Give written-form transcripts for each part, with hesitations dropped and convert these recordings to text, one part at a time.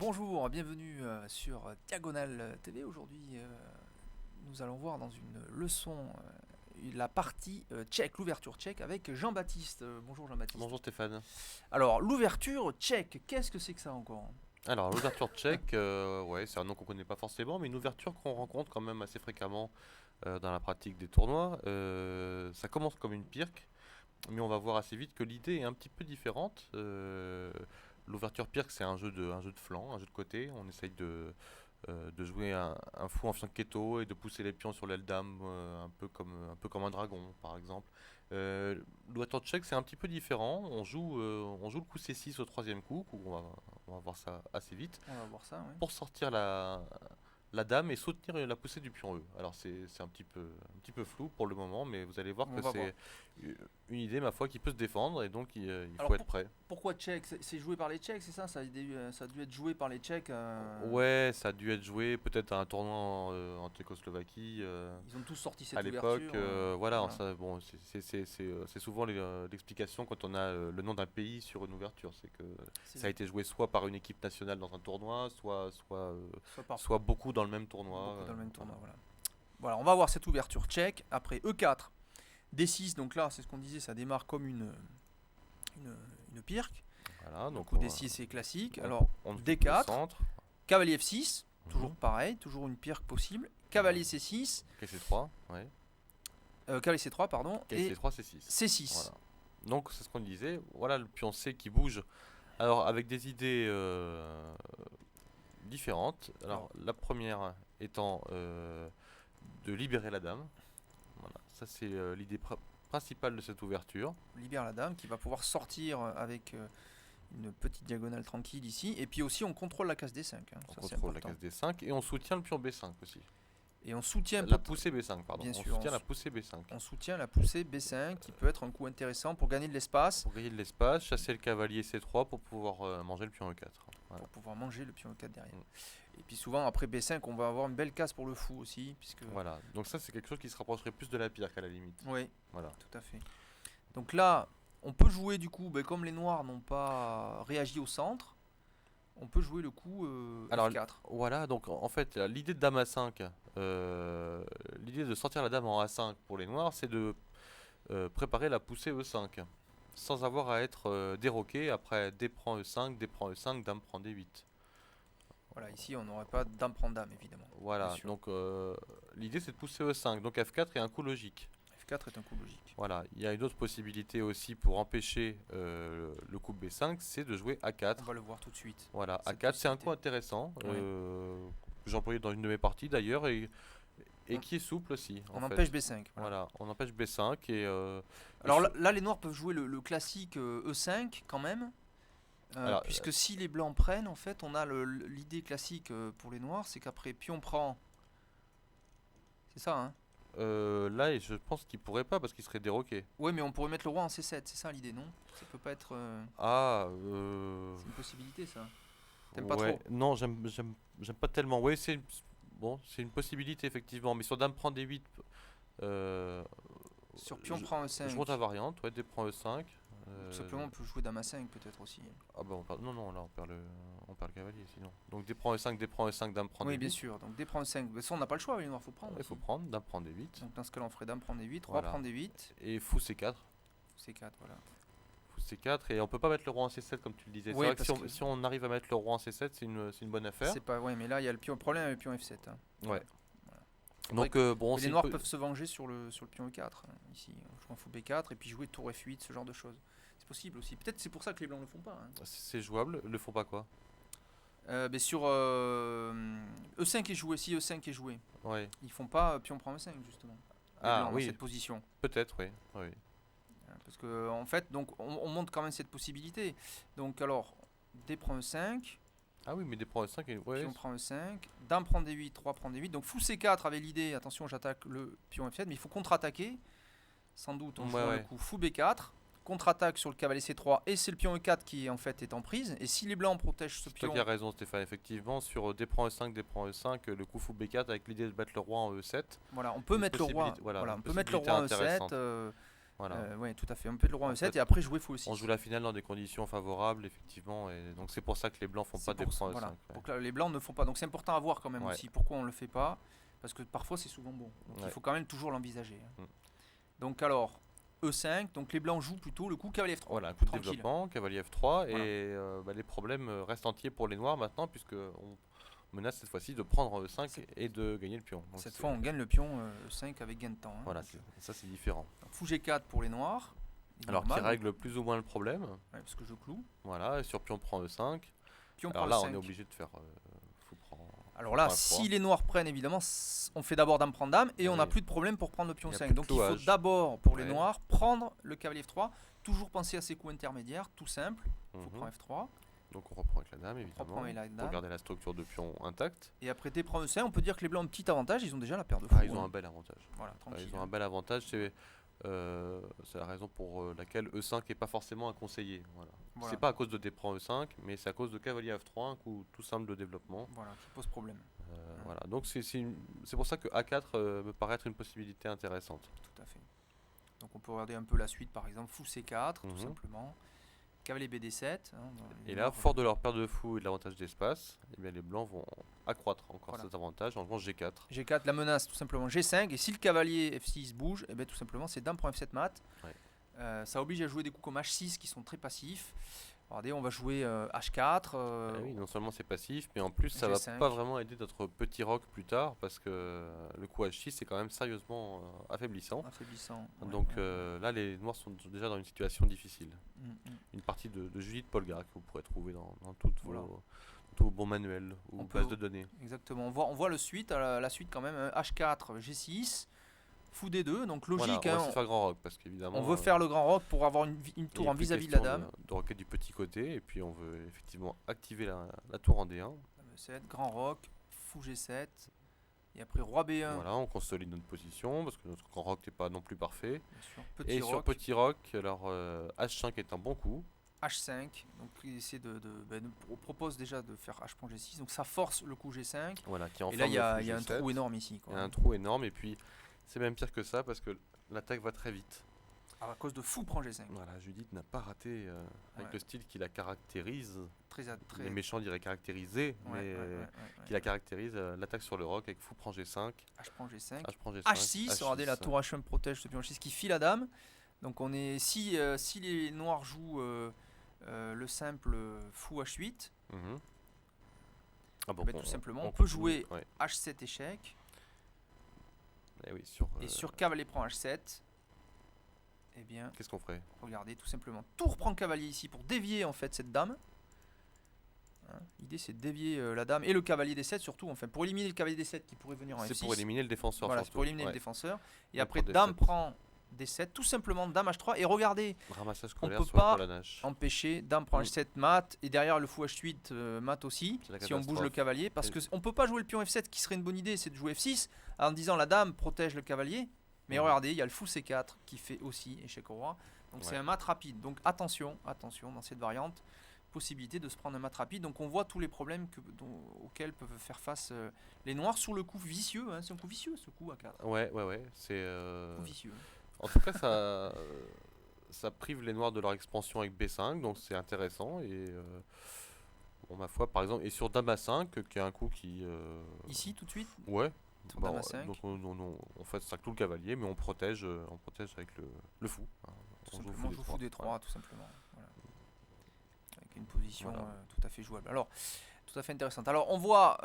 Bonjour, bienvenue sur Diagonale TV. Aujourd'hui, nous allons voir dans une leçon la partie tchèque, l'ouverture tchèque avec Jean-Baptiste. Bonjour Jean-Baptiste. Bonjour Stéphane. Alors, l'ouverture tchèque, qu'est-ce que c'est que ça encore? Alors, l'ouverture tchèque, ouais, c'est un nom qu'on connaît pas forcément, mais une ouverture qu'on rencontre quand même assez fréquemment dans la pratique des tournois. Ça commence comme une pirque, mais on va voir assez vite que l'idée est un petit peu différente. L'ouverture pirque, c'est un jeu de flanc, un jeu de côté. On essaye de jouer un fou en fianchetto et de pousser les pions sur l'aile dame, un peu comme un dragon, par exemple. L'ouverture tchèque, c'est un petit peu différent. On joue le coup C6 au troisième coup, on va voir ça assez vite, On va voir ça, oui. pour sortir la dame et soutenir la poussée du pion E. Alors c'est un petit peu flou pour le moment, mais vous allez voir On que va voir. c'est une idée, ma foi, qui peut se défendre, et donc il Alors, faut être prêt. pourquoi tchèque? C'est joué par les Tchèques, c'est ça? Ça a dû être joué par les Tchèques. Ouais, ça a dû être joué peut-être à un tournoi en Tchécoslovaquie. Ils ont tous sorti À cette l'époque, ouverture. voilà, Voilà. ça, bon, c'est souvent l'explication quand on a le nom d'un pays sur une ouverture, c'est que C'est ça a été joué soit par une équipe nationale dans un tournoi, soit par soit beaucoup dans le même tournoi. beaucoup dans le même Voilà. tournoi, voilà. Voilà, on va voir cette ouverture tchèque. Après E4, D6, donc là, c'est ce qu'on disait, ça démarre comme une pirque. Voilà, Le donc coup D6 c'est classique. on, Alors, on occupe le D4, centre. cavalier F6, toujours Mhm. pareil, toujours une pirque possible. Cavalier C6, KC3, ouais. cavalier C3, pardon, et KC3, C6. C6. Voilà. Donc c'est ce qu'on disait. Voilà le pion C qui bouge. Alors avec des idées différentes. Alors, Alors la première étant de libérer la dame. Voilà, ça c'est l'idée principale de cette ouverture. on libère la dame qui va pouvoir sortir avec une petite diagonale tranquille ici. Et puis aussi, on contrôle la case D5. On Ça, c'est contrôle la important. case D5 et on soutient le pion B5 aussi. Et on soutient, La poussée B5, pardon. bien On sûr, soutient la poussée B5. on soutient la poussée B5 qui peut être un coup intéressant pour gagner de l'espace, Pour gagner de l'espace, chasser le cavalier C3 pour pouvoir manger le pion E4. Voilà. pour pouvoir manger le pion E4 derrière. Mm. Et puis souvent, après B5, on va avoir une belle case pour le fou aussi, puisque... Voilà, donc ça c'est quelque chose qui se rapprocherait plus de la pirque à la limite. Oui, Voilà. tout à fait. Donc là, on peut jouer du coup, comme les noirs n'ont pas réagi au centre, on peut jouer le coup Alors F4. voilà, donc en fait l'idée de dame A5, l'idée de sortir la dame en A5 pour les noirs, c'est de préparer la poussée E5, sans avoir à être déroqué après D prend E5, D prend E5, dame prend D8. Voilà, ici on n'aurait pas dame prend dame évidemment. Bien Voilà, sûr. donc l'idée c'est de pousser E5, donc F4 est un coup logique. F4 est un coup logique. Voilà, il y a une autre possibilité aussi pour empêcher le coup B5, c'est de jouer On A4. va le voir tout de suite. Voilà, Cette A4 c'est un possibilité. coup intéressant, Ouais. que j'ai employé dans une de mes parties d'ailleurs, et On, qui est souple aussi en on fait. empêche B5. Voilà. Voilà, on empêche B5 et Alors là, les noirs peuvent jouer le classique E5 quand même. alors Puisque si les blancs prennent, en fait, on a l'idée classique pour les noirs, c'est qu'après pion prend. C'est ça, hein? là je pense qu'il pourrait pas parce qu'il serait déroqué. Ouais, mais on pourrait mettre le roi en C7, c'est ça l'idée, non? Ça peut pas être. Ah, C'est une possibilité, ça. T'aimes pas ouais, trop? non, j'aime pas tellement. Ouais, bon, c'est une possibilité effectivement, mais sur dame prend D8, euh, Sur pion je, prend je monte la E5. variante, ouais, D prend E5. Simplement, on peut jouer dame A5 peut-être aussi. Ah bah non, non, là on perd le cavalier sinon. Donc D prend E5, D prend E5, dame prend Oui, bien D8. sûr. Donc D prend E5. Mais ça, on n'a pas le choix, les noirs, faut prendre Il faut aussi. prendre, dame prend D8. Donc dans ce cas-là, on ferait dame prend D8, roi Voilà. prend D8, Et fou C4. C4, voilà. Fou C4. Et on peut pas mettre le roi en C7 comme tu le disais. C'est Oui, vrai que parce que si on arrive à mettre le roi en C7, c'est une bonne affaire. c'est pas. Ouais, mais là, il y a le problème avec le pion F7. Hein. Ouais. Voilà. Faudrait Donc bon, Mais les c'est noirs peuvent se venger sur le pion E4, ici, en jouant fou B4, et puis jouer tour F8, ce genre de choses. C'est possible aussi. Peut-être c'est pour ça que les blancs ne le font pas. Hein. c'est jouable. Le font pas quoi? Mais sur E5 est joué, si E5 est joué, Ouais. ils font pas pion prend E5, justement. Les Ah blancs dans oui, cette position. peut-être, oui. Oui. Parce que, en fait, donc, on montre quand même cette possibilité. Donc, alors, D prend E5, Ah oui, mais des prend E5 et ouais. pion prend E5, dame prend D8, roi prend D8. Donc, fou C4 avait l'idée, attention, j'attaque le pion F7, mais il faut contre-attaquer. Sans doute, on joue le Ouais. coup fou B4, contre-attaque sur le cavalier C3, et c'est le pion E4 qui en fait est en prise. Et si les blancs protègent ce C'est toi pion, qui as raison, Stéphane. Effectivement, sur D prend E5, D prend E5, le coup fou B4 avec l'idée de battre le roi en E7. voilà, on peut Une mettre le roi. possibilité- voilà, Voilà, une on peut mettre le roi en E7. possibilité intéressante. Voilà. Ouais, tout à fait. On peut le roi En E7 fait, et après jouer fou on E6. joue la finale dans des conditions favorables, effectivement, et donc c'est pour ça que les blancs font C'est pas des pour ça, points voilà. E5. Donc là, les blancs ne font pas. Donc c'est important à voir quand même Ouais. aussi. Pourquoi on le fait pas? Parce que parfois c'est souvent bon. Donc il Ouais. faut quand même toujours l'envisager, hein. Mm. Donc alors, E5, donc les blancs jouent plutôt le coup cavalier F3. Voilà, coup de Tranquille. développement, cavalier F3, Voilà. et les problèmes restent entiers pour les noirs maintenant, puisque on menace cette fois-ci de prendre E5 C'est- et de gagner le pion. Donc Cette c'est- fois on gagne le pion E5 avec gain de temps, hein. Voilà, Donc, ça c'est différent. fou G4 pour les noirs. Il est Alors qui normal, règle plus ou moins le problème. ouais, parce que je cloue. Voilà, et sur pion prend E5. Pion Alors prend là, E5. on est obligé de faire fou prend. Alors là, prend F3. si les noirs prennent, évidemment, on fait d'abord dame prend dame et Ah on n'a oui. plus de problème pour prendre le pion Il y a 5. plus de Donc il faut clouage. d'abord, pour les Ouais. noirs, prendre le cavalier F3. Toujours penser à ces coups intermédiaires, tout simple. Il faut Mhm. prendre F3. Donc on reprend avec la dame, évidemment, reprend avec la pour dame. garder la structure de pion intacte. Et après T prend E5, on peut dire que les blancs ont un petit avantage, ils ont déjà la paire de fou. Ah, ils ont hein. un bel avantage. Voilà, Ah, tranquille. ils ont un bel avantage, c'est la raison pour laquelle E5 n'est pas forcément à conseiller. Voilà. Voilà. C'est pas à cause de D prend E5, mais c'est à cause de cavalier F3, un coup tout simple de développement. Voilà, qui pose problème. Voilà. Donc c'est pour ça que A4 me paraît être une possibilité intéressante. Tout à fait. Donc on peut regarder un peu la suite, par exemple, fou C4, tout Mhm. simplement. Cavalier BD7. hein, les Et là, noirs, fort de leur paire de fou et de l'avantage d'espace, eh bien les blancs vont accroître encore Voilà. cet avantage en jouant G4. G4, la menace, tout simplement G5. Et si le cavalier F6 bouge, et bien tout simplement c'est dame prend F7 mat. Ouais. Ça oblige à jouer des coups comme H6 qui sont très passifs. Regardez, on va jouer H4. Ah oui, non seulement c'est passif, mais en plus ça G5. va pas vraiment aider notre petit roc plus tard parce que le coup H6 c'est quand même sérieusement affaiblissant. Affaiblissant. ouais, Donc ouais. là les noirs sont déjà dans une situation difficile. Mm, mm. Une partie de Judith Polgar que vous pourrez trouver dans toutes Voilà. tous vos bons manuels ou On peut- bases de données. Exactement. On voit le suite, la suite quand même. H4, G6, fou D2. Donc logique, Voilà, on va hein, essayer de faire grand roc parce qu'évidemment on veut faire le grand roc pour avoir une il est tour en plus vis-à-vis de la question dame. de roquer du petit côté et puis on veut effectivement activer la tour en D1. Dame E7, grand roc, fou G7. Et après roi B1. Voilà, on consolide notre position parce que notre grand roc n'est pas non plus parfait. Bien sûr. Petit Et roc. sur petit roc, alors H5 est un bon coup. H5, donc il essaie on propose déjà de faire H prend G6, donc ça force le coup G5. Voilà, qui Et enferme là il y a, le fou il y a un G7. trou énorme ici. Il Quoi. y a un trou énorme et puis c'est même pire que ça parce que l'attaque va très vite. À cause de fou prend G5. Voilà, Judith n'a pas raté avec Ouais. le style qui la caractérise. Très. Les méchants diraient caractérisé, Ouais, mais ouais. qui la caractérise l'attaque sur le roc avec fou prend G5, H prend G5. H prend G5, H6, regardez la tour H1 protège ce pion H6 qui file la dame. Donc on est si les noirs jouent le simple fou H8, Mhm. Ah bon, ben, tout simplement on peut continue, jouer ouais. H7 échec Eh oui, sur, et sur cavalier prend H7. Eh bien, qu'est-ce qu'on ferait? regardez tout simplement tour prend cavalier ici pour dévier en fait cette dame. Hein, l'idée c'est de dévier la dame et le cavalier D7 surtout, enfin pour éliminer le cavalier D7 qui pourrait venir en F6. C'est pour éliminer le défenseur Voilà, c'est surtout. pour éliminer Ouais. le défenseur. Et Donc après pour dame D7. prend D7, tout simplement dame H3 et regardez. Ramassage On scolaire peut sur la pas colonne H. Empêcher, dame prend Mm. H7 mat et derrière le fou H8 mat aussi C'est la si on bouge le catastrophe. cavalier parce Et- que on peut pas jouer le pion F7 qui serait une bonne idée, c'est de jouer F6 en disant la dame protège le cavalier, mais Mhm. regardez il y a le fou C4 qui fait aussi échec au roi, donc c'est Ouais. un mat rapide, donc attention dans cette variante, possibilité de se prendre un mat rapide, donc on voit tous les problèmes auxquels peuvent faire face les noirs sur le coup vicieux, hein, c'est un coup vicieux ce coup à 4, Ouais, c'est coup vicieux. en tout cas ça prive les noirs de leur expansion avec B5, donc c'est intéressant et bon, ma foi par exemple et sur dame A5 qui est un coup qui Ici tout de suite, ouais. sur Bon, dame A5. donc on fait ça cloue le cavalier mais on protège avec le fou. Hein. Tout On joue simplement, joue fou D3. D3, Voilà. tout simplement. Voilà. Avec une position Voilà. tout à fait jouable. Alors, tout à fait intéressante. Alors, on voit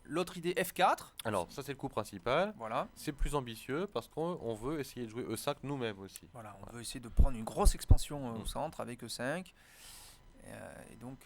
l'autre idée F4. Alors ça c'est le coup principal. Voilà. C'est plus ambitieux parce qu'on veut essayer de jouer E5 nous-mêmes aussi. Voilà, on veut essayer de prendre une grosse expansion au Mm. centre avec E5. Et donc,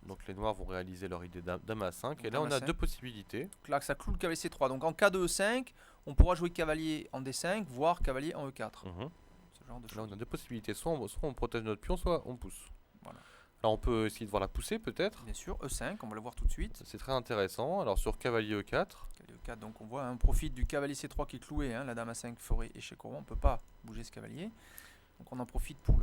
Donc les noirs vont réaliser leur idée dame A5 et là dame on a A5. deux possibilités. là, ça cloue le cavalier C3. Donc, en cas de E5, on pourra jouer cavalier en D5, voire cavalier en E4. Mhm. Ce genre de Là choses. on a deux possibilités, soit on protège notre pion, soit on pousse. Voilà. Alors on peut essayer de voir la poussée peut-être. Bien sûr, E5, on va le voir tout de suite. C'est très intéressant. Alors sur cavalier E4, Cavalier E4, donc on voit, hein, on profite du cavalier C3 qui est cloué. Hein, la dame A5 ferait échec au roi. On ne peut pas bouger ce cavalier. Donc on en profite pour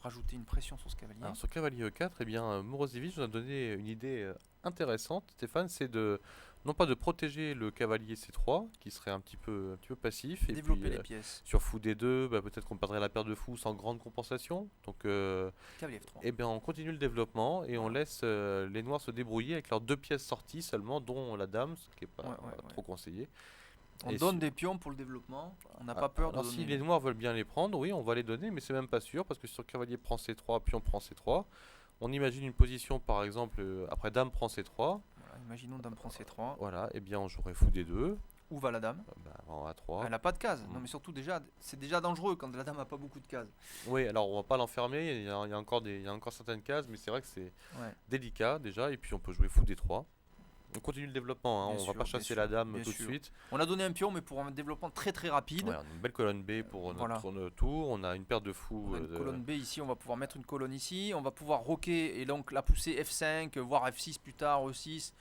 rajouter une pression sur ce cavalier. Alors sur cavalier E4, eh bien, Morozevich nous a donné une idée intéressante, Stéphane, c'est de non pas de protéger le cavalier C3, qui serait un petit peu passif, et Développer puis les pièces. sur fou D2, bah, peut-être qu'on perdrait la paire de fous sans grande compensation. Donc, Cavalier F3. eh bien, on continue le développement et on laisse les noirs se débrouiller avec leurs 2 pièces sorties seulement, dont la dame, ce qui n'est pas trop conseillé. On Et donne des pions pour le développement, on n'a pas peur de alors donner. si les noirs veulent bien les prendre, oui, on va les donner, mais c'est même pas sûr, parce que sur cavalier prend C3, pion prend C3, on imagine une position par exemple après dame prend C3. Voilà, imaginons dame prend C3. Voilà, et bien on jouerait fou D2. Où va la dame? En A3. Elle n'a pas de case. Non mais surtout déjà, c'est déjà dangereux quand la dame n'a pas beaucoup de cases. Oui, alors on va pas l'enfermer, il y a encore certaines cases, mais c'est vrai que c'est délicat déjà, et puis on peut jouer fou D3. On continue le développement, hein, on va pas chasser la dame tout de suite. On a donné un pion, mais pour un développement très très rapide. Ouais, on a une belle colonne B pour notre tour, on a une paire de fous. On a une colonne B ici, on va pouvoir mettre une colonne ici, on va pouvoir roquer et donc la pousser F5, voire F6 plus tard, E6.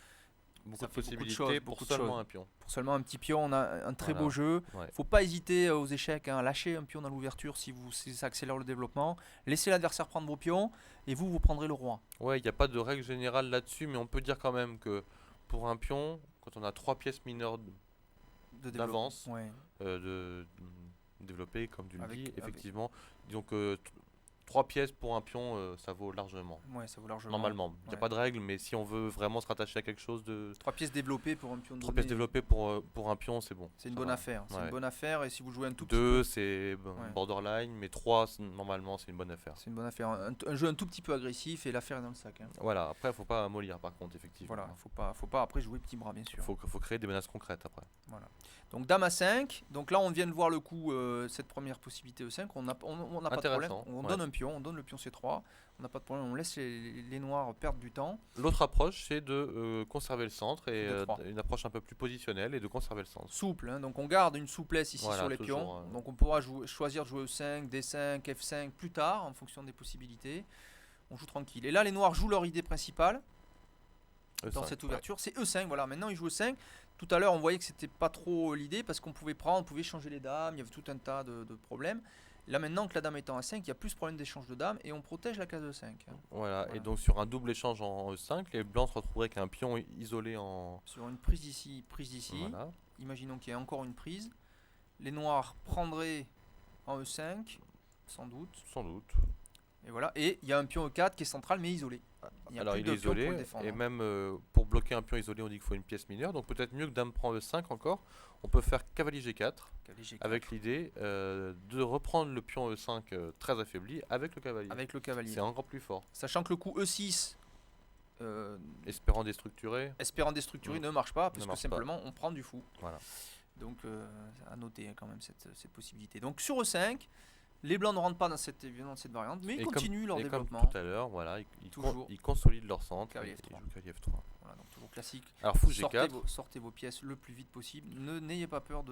Beaucoup de possibilités pour seulement un pion. Pour seulement un petit pion, on a un très beau jeu. Ouais. Faut pas hésiter aux échecs, hein, lâcher un pion dans l'ouverture si ça accélère le développement. Laissez l'adversaire prendre vos pions et vous prendrez le roi. Ouais, il n'y a pas de règle générale là-dessus, mais on peut dire quand même que pour un pion, quand on a 3 pièces mineures d'avance, de développer, comme tu le dis, effectivement. Donc 3 pièces pour un pion, ça vaut largement. Ouais, ça vaut largement. Normalement, il n'y a pas de règle, mais si on veut vraiment se rattacher à quelque chose de... 3 pièces développées pour un pion. 3 pièces développées pour un pion, c'est bon. C'est une bonne affaire. C'est une bonne affaire, et si vous jouez un tout petit 2, c'est borderline, mais 3, normalement, c'est une bonne affaire. C'est une bonne affaire. Un jeu un tout petit peu agressif, et l'affaire est dans le sac. Hein. Voilà, après, il ne faut pas mollir, par contre, effectivement. Voilà, faut pas après jouer petit bras, bien sûr. Il faut créer des menaces concrètes, après. Voilà. Donc dame à 5, donc là on vient de voir le coup, cette première possibilité E5, on n'a pas de problème, on donne un pion, on donne le pion C3, on n'a pas de problème, on laisse les noirs perdre du temps. L'autre approche c'est de conserver le centre, et une approche un peu plus positionnelle et de conserver le centre. Souple, hein, donc on garde une souplesse ici sur les pions, donc on pourra choisir de jouer E5, D5, F5 plus tard en fonction des possibilités, on joue tranquille. Et là les noirs jouent leur idée principale dans cette ouverture, c'est E5, voilà, maintenant ils jouent E5. Tout à l'heure, on voyait que c'était pas trop l'idée parce qu'on pouvait prendre, on pouvait changer les dames, il y avait tout un tas de problèmes. Là, maintenant que la dame étant à 5, il y a plus de problème d'échange de dames et on protège la case de 5. Voilà, et donc sur un double échange en E5, les blancs se retrouveraient avec un pion isolé en... Sur une prise ici, Voilà. Imaginons qu'il y ait encore une prise. Les noirs prendraient en E5, sans doute. Sans doute. Et voilà, et il y a un pion E4 qui est central mais isolé. Alors il est isolé, et même pour bloquer un pion isolé, on dit qu'il faut une pièce mineure. Donc peut-être mieux que dame prend E5 encore. On peut faire cavalier G4, avec l'idée de reprendre le pion E5 très affaibli avec le cavalier. C'est encore plus fort. Sachant que le coup E6, espérant déstructurer, ne marche pas, parce que simplement on prend du fou. Voilà. Donc à noter quand même cette possibilité. Donc sur E5, les blancs ne rentrent pas dans cette variante, mais ils continuent leur développement. Comme tout à l'heure, voilà, ils consolident leur centre. Cavalier F3. Cavalier F3. Voilà, donc toujours classique. Alors fou G4. Sortez vos pièces le plus vite possible. N'ayez pas peur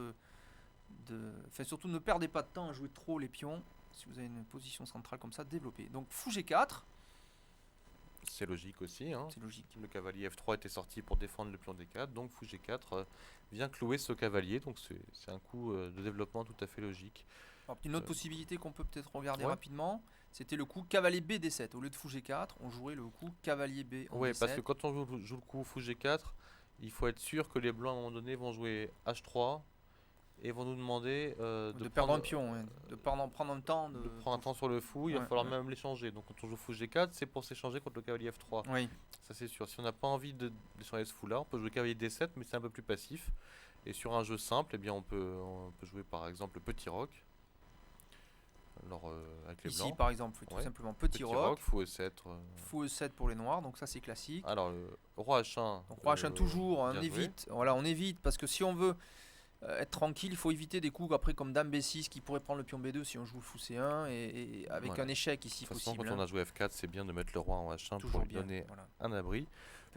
enfin, surtout ne perdez pas de temps à jouer trop les pions. Si vous avez une position centrale comme ça, développez. Donc fou G4. C'est logique aussi. Hein. C'est logique. Le cavalier F3 était sorti pour défendre le pion D4, donc fou G4 vient clouer ce cavalier. Donc c'est un coup de développement tout à fait logique. Alors, une autre possibilité qu'on peut peut-être regarder rapidement, c'était le coup cavalier B D7. Au lieu de fou G4, on jouerait le coup cavalier B en D7. Parce que quand on joue le coup fou G4, il faut être sûr que les blancs à un moment donné vont jouer H3 et vont nous demander de perdre un pion, de prendre un temps. De prendre un temps sur le fou, il va falloir même l'échanger. Donc quand on joue fou G4, c'est pour s'échanger contre le cavalier F3. Oui. Ça c'est sûr. Si on n'a pas envie d'échanger ce fou-là, on peut jouer cavalier D7, mais c'est un peu plus passif. Et sur un jeu simple, eh bien, on peut jouer par exemple le petit roc. Alors, avec les blancs. Ici par exemple, tout simplement petit roc, fou E7. Fou E7 pour les noirs, donc ça c'est classique. Alors roi H1. Donc roi H1 toujours, on évite. Voilà, on évite parce que si on veut être tranquille, il faut éviter des coups après comme dame B6 qui pourrait prendre le pion B2 si on joue fou C1 et avec un échec ici possible. De toute façon, quand on a joué F4, c'est bien de mettre le roi en H1 toujours pour lui donner un abri.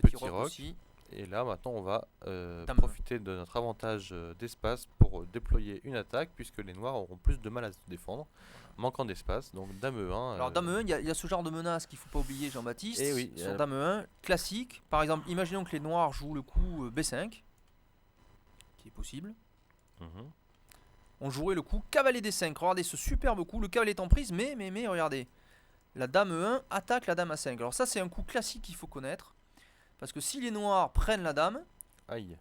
Petit roc aussi. Et là, maintenant, on va profiter de notre avantage d'espace pour déployer une attaque, puisque les noirs auront plus de mal à se défendre, manquant d'espace. Donc dame E1. Alors dame E1, il y a ce genre de menace qu'il ne faut pas oublier, Jean-Baptiste. Et oui, sur dame E1, classique. Par exemple, imaginons que les noirs jouent le coup B5, qui est possible. on jouerait le coup cavalier D5. Regardez ce superbe coup, le cavalier est en prise, mais regardez. La dame E1 attaque la dame A5. Alors ça c'est un coup classique qu'il faut connaître. Parce que si les noirs prennent la dame, aïe,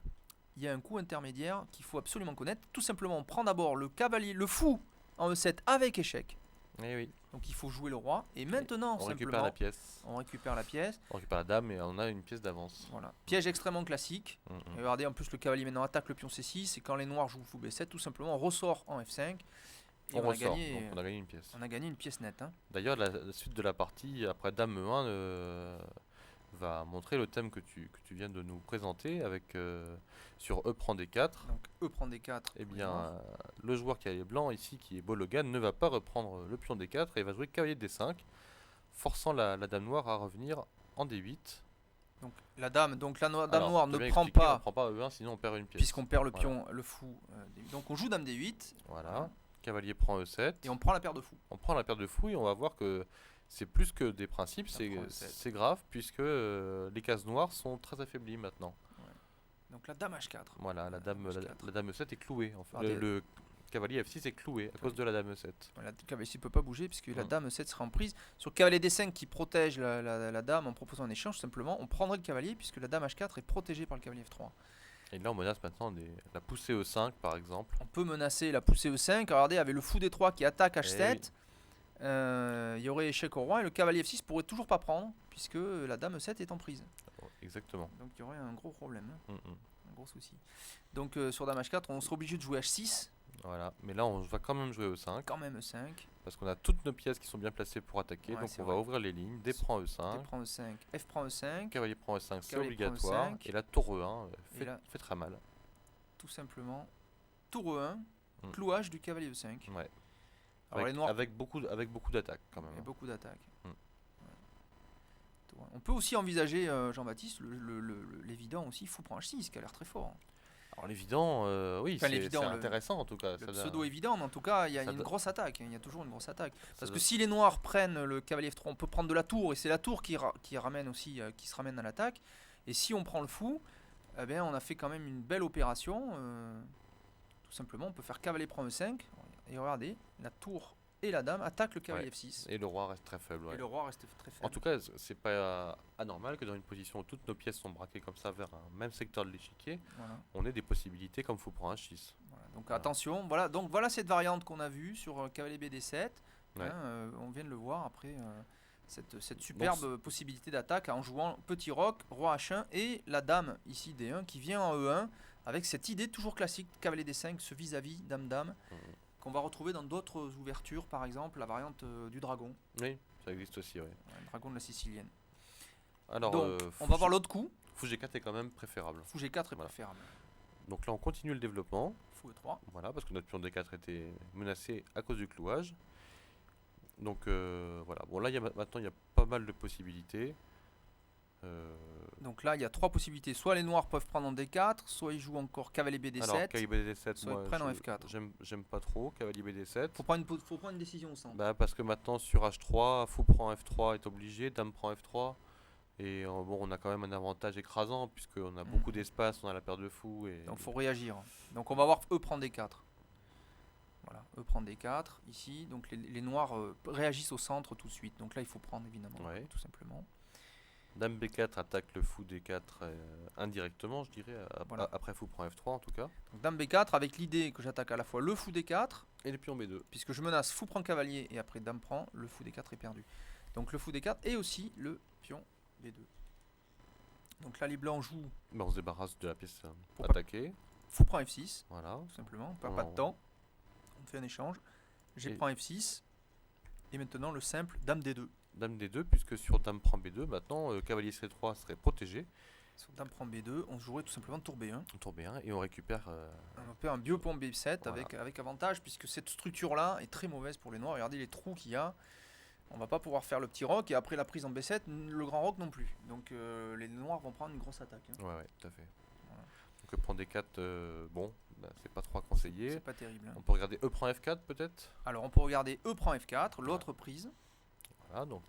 il y a un coup intermédiaire qu'il faut absolument connaître. Tout simplement, on prend d'abord le cavalier, le fou en E7 avec échec. Eh oui. Donc il faut jouer le roi. Et maintenant, on récupère la pièce. On récupère la pièce. On récupère la dame et on a une pièce d'avance. Voilà. Piège extrêmement classique. Et regardez, en plus le cavalier maintenant attaque le pion C6. Et quand les noirs jouent fou B7, tout simplement, on ressort en F5. Et on ressort, donc on a gagné une pièce. On a gagné une pièce nette. D'ailleurs, la suite de la partie, après dame E1, va montrer le thème que tu viens de nous présenter avec sur E prend D4. Donc E prend D4. Eh bien, le joueur qui a les blancs ici, qui est Bologan, ne va pas reprendre le pion D4 et va jouer cavalier D5, forçant la dame noire à revenir en D8. Donc la dame noire ne prend pas. On prend pas E1, sinon on perd une pièce. Puisqu'on perd le pion, le fou. Donc on joue dame D8. Voilà. Cavalier prend E7. Et on prend la paire de fou. On prend la paire de fou et on va voir que c'est plus que des principes, c'est grave puisque les cases noires sont très affaiblies maintenant. Ouais. Donc la dame H4. Voilà, la dame E7 est clouée. En fait. Le cavalier F6 est cloué à cause de la dame E7. Voilà, le cavalier ne peut pas bouger puisque la dame E7 sera en prise. Sur le cavalier D5 qui protège la dame en proposant un échange, simplement, on prendrait le cavalier puisque la dame H4 est protégée par le cavalier F3. Et là on menace maintenant la poussée E5 par exemple. On peut menacer la poussée E5. Regardez, avec le fou D3 qui attaque H7. Il y aurait échec au roi et le cavalier F6 pourrait toujours pas prendre puisque la dame E7 est en prise. Exactement. Donc il y aurait un gros problème, un gros souci. Donc sur dame H4 on sera obligé de jouer H6. Voilà, mais là on va quand même jouer E5. Quand même E5. Parce qu'on a toutes nos pièces qui sont bien placées pour attaquer, donc on va ouvrir les lignes. D prend E5. D prend E5, F prend E5. Cavalier prend E5, c'est obligatoire. Et la tour E1 fait très mal. Tout simplement, tour E1, clouage du cavalier E5. Ouais. Alors les noirs... avec beaucoup d'attaques quand même. Et beaucoup d'attaques. On peut aussi envisager, Jean-Baptiste, l'évident aussi, fou prend H6, qui a l'air très fort. Alors l'évident, oui, c'est intéressant en tout cas. Le pseudo-évident, mais en tout cas, il y a une grosse attaque. Il y a toujours une grosse attaque. Parce que si les noirs prennent le cavalier F3, on peut prendre de la tour, et c'est la tour qui ramène aussi, qui se ramène à l'attaque. Et si on prend le fou, eh bien, on a fait quand même une belle opération. Tout simplement, on peut faire cavalier prend E5. Et regardez, la tour et la dame attaquent le cavalier F6. Et le roi reste très faible. Et le roi reste très faible. En tout cas, c'est pas anormal que dans une position où toutes nos pièces sont braquées comme ça vers un même secteur de l'échiquier, on ait des possibilités comme fou prend H6. Voilà. Donc attention, voilà cette variante qu'on a vue sur cavalier BD7. On vient de le voir après cette superbe possibilité d'attaque en jouant petit roc, roi H1 et la dame ici D1 qui vient en E1 avec cette idée toujours classique cavalier D5, ce vis-à-vis dame-dame. Qu'on va retrouver dans d'autres ouvertures, par exemple la variante du dragon. Oui, ça existe aussi, oui. Le dragon de la Sicilienne. Alors, donc, on va voir l'autre coup. Fou G4 est quand même préférable. Fou G4 est préférable. Donc là, on continue le développement. Fou E3. Voilà, parce que notre pion D4 était menacé à cause du clouage. Donc voilà. Bon, là, maintenant, il y a pas mal de possibilités. Donc là, il y a trois possibilités. Soit les noirs peuvent prendre en D4, soit ils jouent encore cavalier BD7. Alors, cavalier BD7, soit ils prennent en F4. J'aime pas trop cavalier BD7. Faut prendre une décision au centre. Parce que maintenant, sur H3, fou prend F3 est obligé, dame prend F3. Et bon, on a quand même un avantage écrasant, puisqu'on a beaucoup d'espace, on a la paire de fous. Donc il faut réagir. Donc on va voir E prend D4. Voilà, E prend D4 ici. Donc les noirs réagissent au centre tout de suite. Donc là, il faut prendre évidemment, tout simplement. Dame B4 attaque le fou D4 indirectement, je dirais, après fou prend F3 en tout cas. Donc dame B4 avec l'idée que j'attaque à la fois le fou D4 et le pion B2. Puisque je menace fou prend cavalier et après dame prend, le fou D4 est perdu. Donc le fou D4 et aussi le pion B2. Donc là les blancs jouent. On se débarrasse de la pièce attaquée. Fou prend F6, voilà. tout simplement, on perd pas de temps. On fait un échange. G prend F6 et maintenant le simple dame D2. Dame D2, puisque sur dame prend B2, maintenant cavalier C3 serait protégé. Sur dame prend B2, on jouerait tout simplement tour B1. Tour B1 et on récupère un biopont B7 avec avantage, puisque cette structure-là est très mauvaise pour les noirs. Regardez les trous qu'il y a. On va pas pouvoir faire le petit roc et après la prise en B7, le grand roc non plus. Donc les noirs vont prendre une grosse attaque. Ouais, tout à fait. Voilà. Donc prend D4, bon, c'est pas trop conseillé. C'est pas terrible. On peut regarder E prend F4 peut-être. Alors on peut regarder E prend F4, l'autre prise. Voilà, donc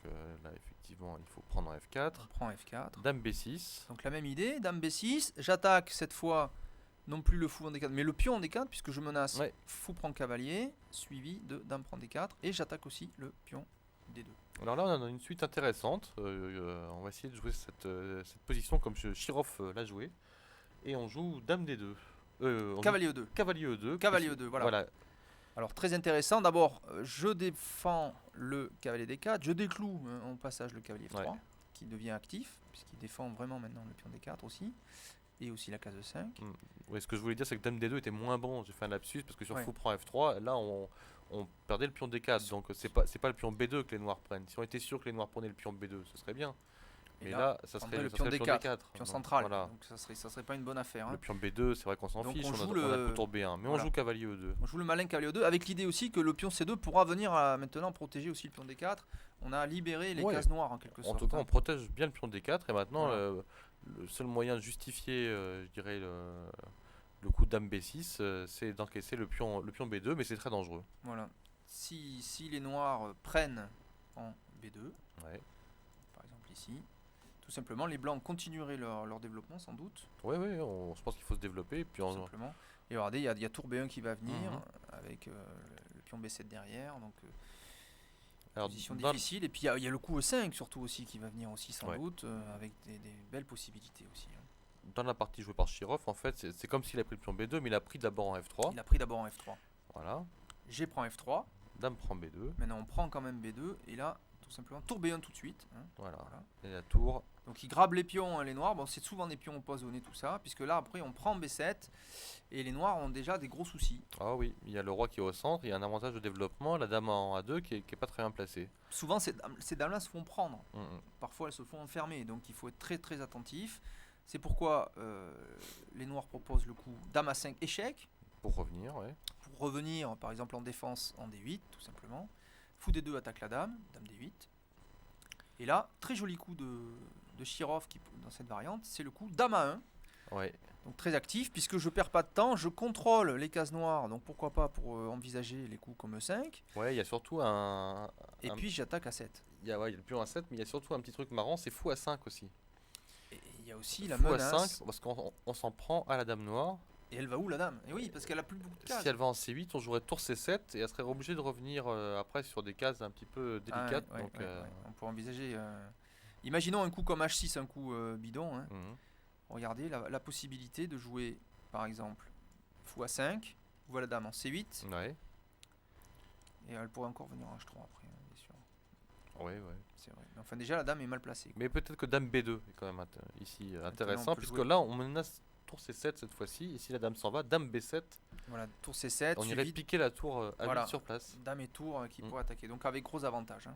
là effectivement il faut prendre F4. On prend F4. Dame B6. Donc la même idée, dame B6, j'attaque cette fois Non plus le fou en D4, mais le pion en D4, puisque je menace Ouais. fou prend cavalier, suivi de dame prend D4, et j'attaque aussi le pion D2. Alors là, on a une suite intéressante. On va essayer de jouer cette position comme Shirov l'a joué. Et on joue dame D2. Cavalier E2. Cavalier E2. Cavalier E2, voilà. Alors très intéressant, d'abord je défends le cavalier D4, je décloue en passage le cavalier F3, Ouais. qui devient actif, puisqu'il défend vraiment maintenant le pion D4 aussi, et aussi la case de 5. Ouais, ce que je voulais dire, c'est que dame D2 était moins bon. J'ai fait un lapsus parce que sur Ouais. fou prend F3, là on perdait le pion D4. Donc c'est pas le pion B2 que les noirs prennent. Si on était sûr que les noirs prenaient le pion B2, ce serait bien. Et Mais là, ça prendrait serait le ça pion serait le D4, pion Donc, central, voilà. donc ça serait pas une bonne affaire. Le pion B2, c'est vrai qu'on s'en Donc fiche, on on joue a le- le tour B1. Mais on voilà. joue cavalier E2. On joue le malin cavalier E2, avec l'idée aussi que le pion C2 pourra venir maintenant protéger aussi le pion D4. On a libéré les Ouais. cases noires en quelque En sorte. tout cas, on protège bien le pion D4. Et maintenant, Voilà. le seul moyen de justifier, je dirais, le coup de dame B6, c'est d'encaisser le pion B2, mais c'est très dangereux. Voilà. Si les noirs prennent en B2, Ouais. par exemple ici, tout simplement les blancs continueraient leur développement sans doute, Ouais, je pense qu'il faut se développer. Et puis tout simplement. Et regardez, il y a tour B1 qui va venir Mhm. avec le pion B7 derrière, donc alors, position dans- difficile. Et puis il y a le coup E5 surtout aussi qui va venir aussi sans Ouais. doute, avec des belles possibilités aussi. dans la partie jouée par Shirov, en fait, c'est comme s'il a pris le pion B2, mais il a pris d'abord en F3. Il a pris d'abord en F3. Voilà. G prend F3, Dame prend B2. maintenant on prend quand même B2, et là, tout simplement, tour B1 tout de suite. Voilà. Voilà. Et la tour. Donc ils grabent les pions, les noirs. Bon, c'est souvent des pions empoisonnés, tout ça, puisque là, après, on prend B7, et les noirs ont déjà des gros soucis. Ah oui, il y a le roi qui est au centre, il y a un avantage de développement, la dame en A2 qui est pas très bien placée. Souvent, ces dames-là se font prendre. Mhm. Parfois, elles se font enfermer, donc il faut être très très attentif. C'est pourquoi les noirs proposent le coup dame à 5 échec, Pour revenir, ouais. pour revenir, par exemple, en défense en D8, tout simplement. Fou D2 attaque la dame, dame D8. Et là, très joli coup de Shirov dans cette variante, c'est le coup dame à 1. Ouais. Donc très actif, puisque je perds pas de temps, je contrôle les cases noires, donc pourquoi pas pour envisager les coups comme E5. Ouais, il y a surtout Et puis j'attaque à 7. il y a le pion A7, mais il y a surtout un petit truc marrant, c'est fou A5 aussi. Et il y a aussi la Fou menace. A5, parce qu'on s'en prend à la dame noire. Et elle va où la dame? Et oui, parce qu'elle a plus beaucoup de cases. Si elle va en C8, on jouerait tour C7 et elle serait obligée de revenir après sur des cases un petit peu délicates. Ah ouais, donc, ouais. On pourrait envisager. Imaginons un coup comme H6, un coup bidon. mhm. Regardez la possibilité de jouer, par exemple, fou A5, voit la dame en C8, Ouais, et elle pourrait encore venir en H3 après, bien sûr. ouais. C'est vrai. Mais enfin, déjà, la dame est mal placée, quoi. Mais peut-être que dame B2 est quand même ici on intéressant, peut puisque jouer. là on menace tour C7 cette fois-ci, et si la dame s'en va, dame B7, Voilà, tour C7, on irait suivi piquer la tour A8 Voilà. sur place. dame et tour qui Mm. pourrait attaquer. Donc avec gros avantages.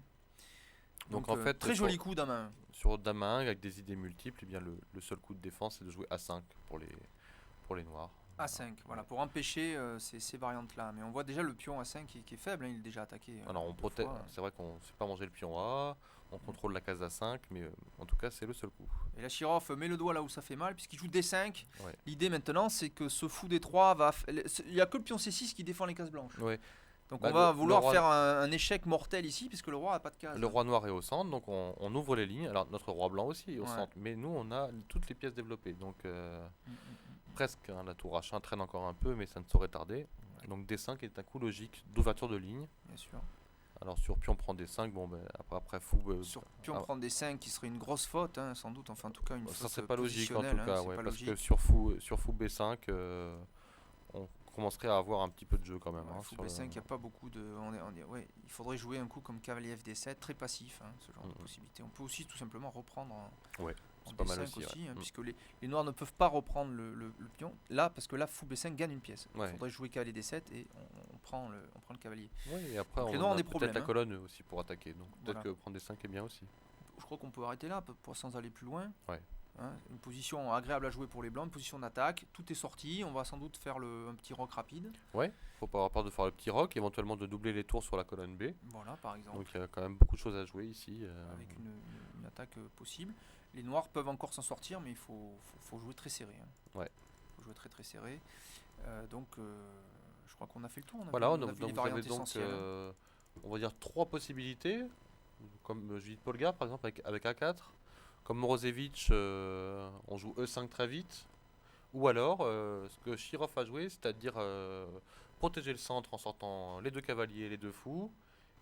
Donc, en fait, très sur- joli coup dame à 1. Sur dame A1 avec des idées multiples, eh bien le seul coup de défense c'est de jouer A5 pour les noirs. A5, voilà, pour empêcher ces variantes-là. Mais on voit déjà le pion A5 qui est faible, il est déjà attaqué. Alors on deux protège, fois. c'est vrai qu'on ne sait pas manger le pion A, on contrôle la case A5, mais en tout cas c'est le seul coup. Et la Shirov met le doigt là où ça fait mal, puisqu'il joue D5. Ouais. L'idée maintenant, c'est que ce fou D3 va. Il n'y a que le pion C6 qui défend les cases blanches. Ouais. Donc Bah, on va le vouloir roi- faire un échec mortel ici, puisque le roi n'a pas de case. Le roi noir est au centre, donc on ouvre les lignes. Alors notre roi blanc aussi est au Ouais. centre, mais nous on a toutes les pièces développées, donc presque. Hein, la tour H1 traîne encore un peu, mais ça ne saurait tarder. Ouais. Donc D5 est un coup logique d'ouverture de ligne. Bien sûr. Alors sur pion prend D5, bon ben après fou. Sur pion ah. prendre D5 qui serait une grosse faute, sans doute. Enfin, en tout cas, une Ça faute c'est pas logique en tout positionnelle, cas, c'est ouais, pas parce logique. que sur fou B5, on commencerait à avoir un petit peu de jeu quand même. Ouais, hein, fou sur le- B5, il n'y a pas beaucoup de. Ouais, il faudrait jouer un coup comme cavalier FD7, très passif, ce genre de possibilité. On peut aussi tout simplement reprendre Ouais, en c'est pas mal B5 aussi, ouais. puisque les noirs ne peuvent pas reprendre le pion. Là, parce que là, fou B5 gagne une pièce. Ouais. Il faudrait jouer cavalier D7 et on prend le cavalier. Ouais, et après Donc les on noirs ont a des peut-être problèmes, la hein. colonne aussi pour attaquer, donc peut-être Voilà. que prendre D5 est bien aussi. Je crois qu'on peut arrêter là sans aller plus loin. Ouais. Une position agréable à jouer pour les blancs, une position d'attaque. Tout est sorti. On va sans doute faire un petit rock rapide. Faut pas avoir peur de faire le petit rock, éventuellement de doubler les tours sur la colonne B. Voilà, par exemple. Donc il y a quand même beaucoup de choses à jouer ici. Avec une attaque possible. Les noirs peuvent encore s'en sortir, mais il faut jouer très serré. Ouais. Faut jouer très très serré. Je crois qu'on a fait le tour. Voilà, on a donc, vu les vous avez variantes donc, essentielles. on va dire 3 possibilités, comme Judith Polgar par exemple avec A4. Comme Morozevich, on joue E5 très vite. Ou alors, ce que Shirov a joué, c'est-à-dire protéger le centre en sortant les deux cavaliers et les deux fous,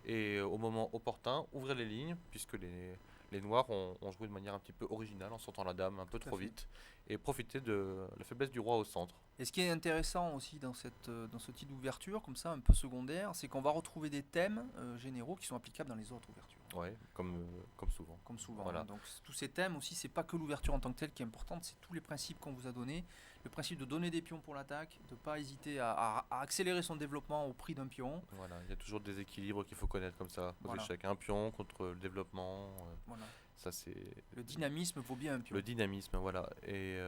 et au moment opportun, ouvrir les lignes, puisque les noirs ont joué de manière un petit peu originale en sortant la dame un peu Tout à trop fait. vite, et profiter de la faiblesse du roi au centre. Et ce qui est intéressant aussi dans ce type d'ouverture, comme ça, un peu secondaire, c'est qu'on va retrouver des thèmes généraux qui sont applicables dans les autres ouvertures. Ouais, comme souvent. Comme souvent, hein. Voilà. Donc tous ces thèmes aussi, c'est pas que l'ouverture en tant que telle qui est importante, c'est tous les principes qu'on vous a donnés. Le principe de donner des pions pour l'attaque, de ne pas hésiter à accélérer son développement au prix d'un pion. Voilà, il y a toujours des équilibres qu'il faut connaître comme ça aux Voilà. échecs. Un pion contre le développement, Voilà. ça c'est Le dynamisme vaut bien un pion. le dynamisme, voilà. Et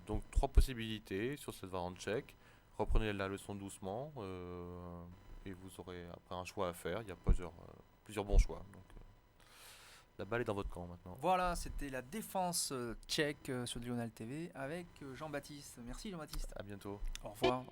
donc trois possibilités sur cette variante tchèque. Reprenez la leçon doucement et vous aurez après un choix à faire. Il y a plusieurs bons choix. Donc la balle est dans votre camp maintenant. Voilà, c'était la défense tchèque sur Diagonale TV avec Jean-Baptiste. Merci Jean-Baptiste. À bientôt. Au revoir.